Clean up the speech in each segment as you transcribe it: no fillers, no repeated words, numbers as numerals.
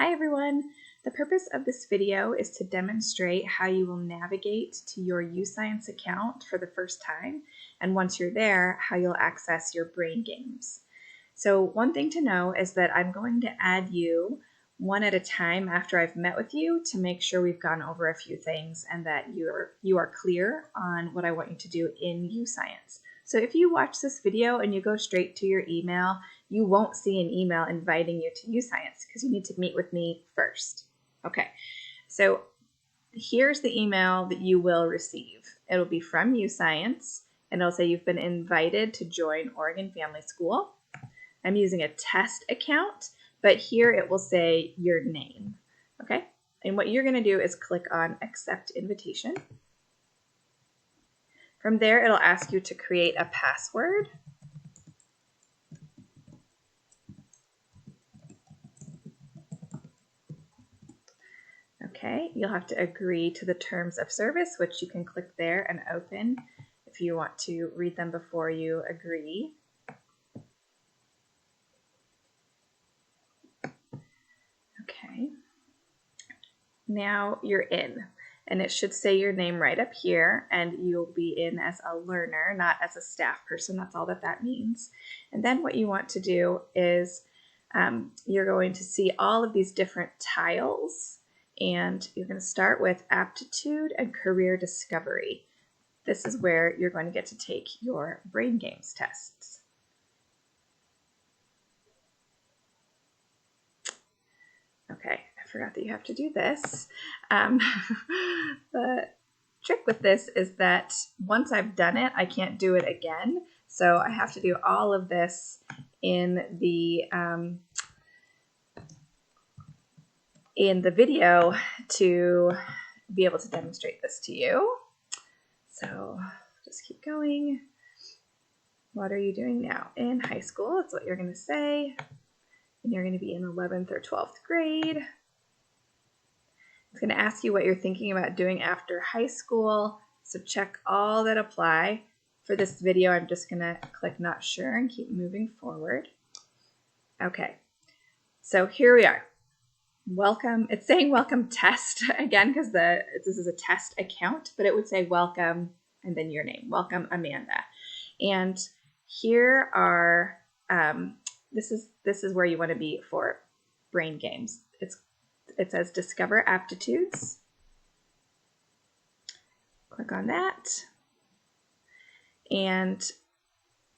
Hi everyone! The purpose of this video is to demonstrate how you will navigate to your YouScience account for the first time, and once you're there, how you'll access your brain games. So one thing to know is that I'm going to add you one at a time after I've met with you to make sure we've gone over a few things and that you are clear on what I want you to do in YouScience. So if you watch this video and you go straight to your email, you won't see an email inviting you to YouScience because you need to meet with me first. Okay, so here's the email that you will receive. It'll be from YouScience and it'll say you've been invited to join Oregon Family School. I'm using a test account, but here it will say your name. Okay, and what you're going to do is click on Accept Invitation. From there, it'll ask you to create a password. Okay, you'll have to agree to the terms of service, which you can click there and open if you want to read them before you agree. Okay, now you're in. And it should say your name right up here, and you'll be in as a learner, not as a staff person. That's all that means. And then what you want to do is you're going to see all of these different tiles, and you're going to start with aptitude and career discovery. This is where you're going to get to take your brain games tests. Okay, I forgot that you have to do this. The trick with this is that once I've done it, I can't do it again. So I have to do all of this in the video to be able to demonstrate this to you. So just keep going. What are you doing now? In high school, that's what you're going to say. And you're going to be in 11th or 12th grade. It's going to ask you what you're thinking about doing after high school. So check all that apply. For this video, I'm just going to click not sure and keep moving forward. Okay, so here we are. Welcome. It's saying welcome test again because this is a test account, but it would say welcome and then your name. Welcome, Amanda. And here are this is where you want to be for brain games. It says discover aptitudes. Click on that. And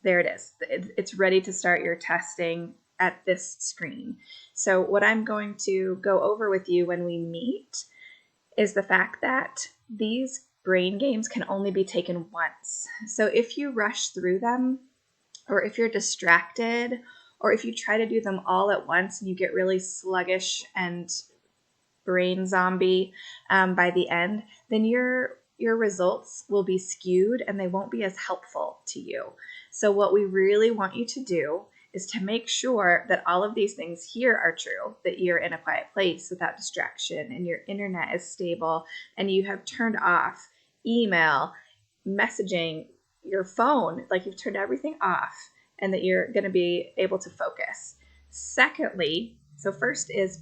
there it is. It's ready to start your testing at this screen. So what I'm going to go over with you when we meet is the fact that these brain games can only be taken once. So if you rush through them, or if you're distracted, or if you try to do them all at once and you get really sluggish and brain zombie by the end, then your results will be skewed and they won't be as helpful to you. So what we really want you to do is to make sure that all of these things here are true, that you're in a quiet place without distraction and your internet is stable and you have turned off email, messaging, your phone, like you've turned everything off, and that you're going to be able to focus. Secondly, so first is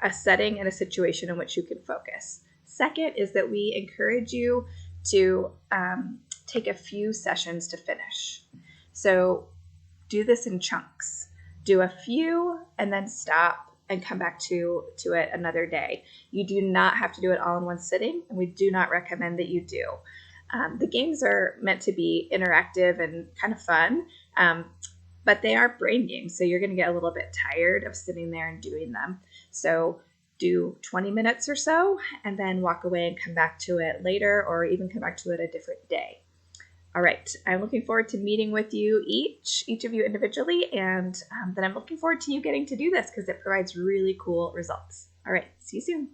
a setting and a situation in which you can focus. Second is that we encourage you to take a few sessions to finish. So do this in chunks. Do a few and then stop and come back to it another day. You do not have to do it all in one sitting, and we do not recommend that you do. The games are meant to be interactive and kind of fun, but they are brain games, so you're going to get a little bit tired of sitting there and doing them. So do 20 minutes or so, and then walk away and come back to it later, or even come back to it a different day. All right, I'm looking forward to meeting with you each of you individually, and then I'm looking forward to you getting to do this because it provides really cool results. All right, see you soon.